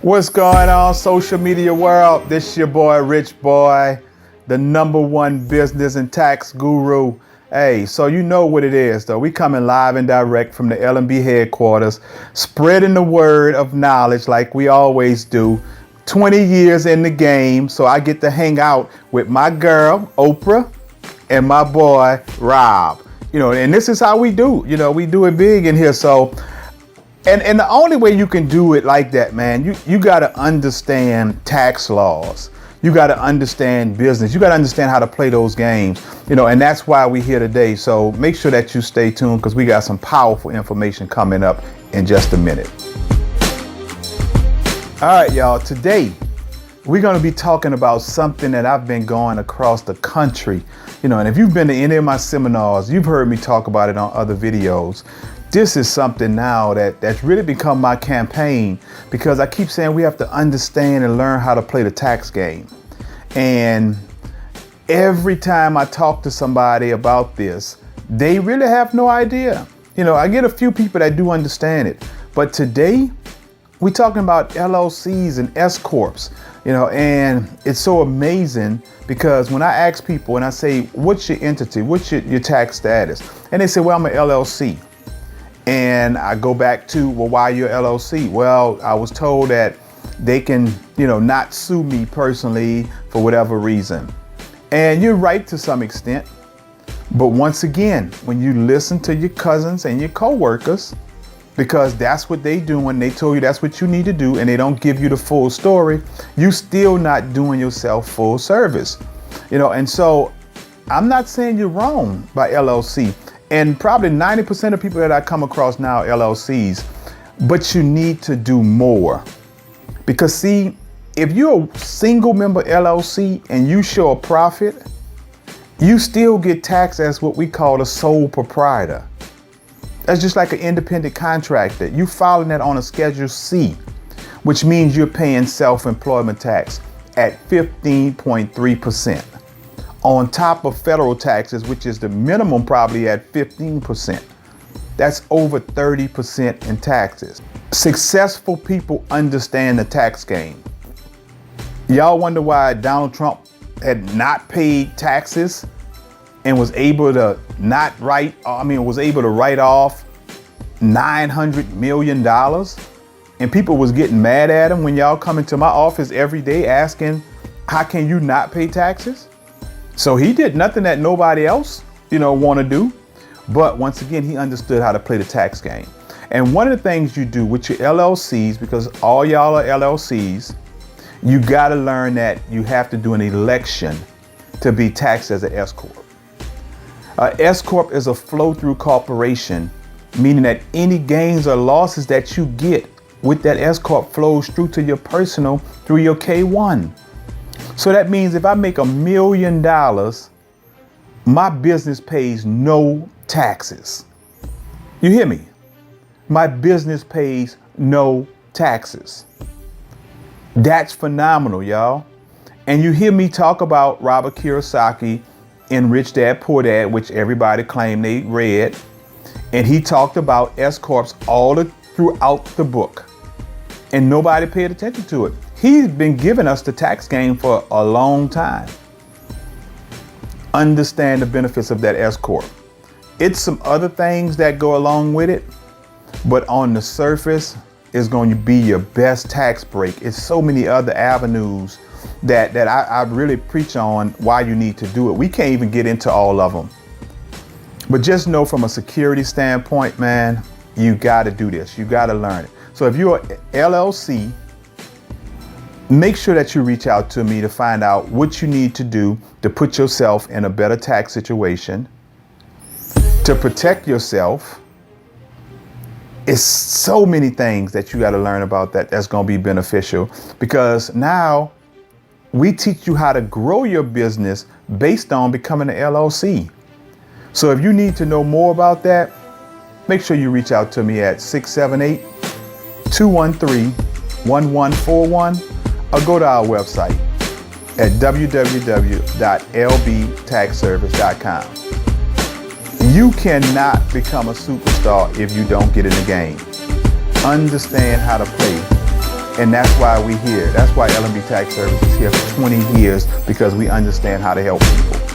What's going on, social media world? This your boy, RichBoi, the #1 business and tax guru. Hey, so you know what it is, though. We coming live and direct from the L&B headquarters, spreading the word of knowledge like we always do. 20 years in the game, so I get to hang out with my girl, Oprah, and my boy, Rob. You know, and this is how we do. You know, we do it big in here, so... And the only way you can do it like that, man, you got to understand tax laws. You got to understand business. You got to understand how to play those games, you know, and that's why we're here today. So make sure that you stay tuned because we got some powerful information coming up in just a minute. All right, y'all, today we're going to be talking about something that I've been going across the country, you know, and if you've been to any of my seminars, you've heard me talk about it on other videos. This is something now that's really become my campaign because I keep saying we have to understand and learn how to play the tax game. And every time I talk to somebody about this, they really have no idea. You know, I get a few people that do understand it, but today we're talking about LLCs and S Corps, you know, and it's so amazing because when I ask people and I say, what's your entity? What's your tax status? And they say, well, I'm an LLC. And I go back to, well, why you're LLC? Well, I was told that they can, you know, not sue me personally for whatever reason. And you're right to some extent. But once again, when you listen to your cousins and your coworkers, because that's what they do when they told you that's what you need to do and they don't give you the full story, you still not doing yourself full service. You know, and so I'm not saying you're wrong by LLC. And probably 90% of people that I come across now are LLCs, but you need to do more. Because see, if you're a single member LLC and you show a profit, you still get taxed as what we call a sole proprietor. That's just like an independent contractor. You filing that on a Schedule C, which means you're paying self-employment tax at 15.3%. on top of federal taxes, which is the minimum probably at 15%. That's over 30% in taxes. Successful people understand the tax game. Y'all wonder why Donald Trump had not paid taxes and was able to was able to write off $900 million? And people was getting mad at him when y'all come into my office every day asking, how can you not pay taxes? So he did nothing that nobody else, you know, want to do. But once again, he understood how to play the tax game. And one of the things you do with your LLCs, because all y'all are LLCs, you got to learn that you have to do an election to be taxed as an S Corp. S Corp is a flow-through corporation, meaning that any gains or losses that you get with that S Corp flows through to your personal through your K1. So that means if I make $1 million, my business pays no taxes. You hear me? My business pays no taxes. That's phenomenal, y'all. And you hear me talk about Robert Kiyosaki in Rich Dad, Poor Dad, which everybody claimed they read. And he talked about S Corps throughout the book. And nobody paid attention to it. He's been giving us the tax game for a long time. Understand the benefits of that S Corp. It's some other things that go along with it, but on the surface, it's going to be your best tax break. It's so many other avenues that I really preach on why you need to do it. We can't even get into all of them. But just know from a security standpoint, man, you got to do this. You got to learn it. So if you're an LLC, make sure that you reach out to me to find out what you need to do to put yourself in a better tax situation, to protect yourself. It's so many things that you got to learn about that's going to be beneficial because now we teach you how to grow your business based on becoming an LLC. So if you need to know more about that, make sure you reach out to me at 678-213-1141. Or go to our website at www.lbtaxservice.com. You cannot become a superstar if you don't get in the game. Understand how to play And that's why we're here. That's why LMB Tax Service is here for 20 years, because we understand how to help people.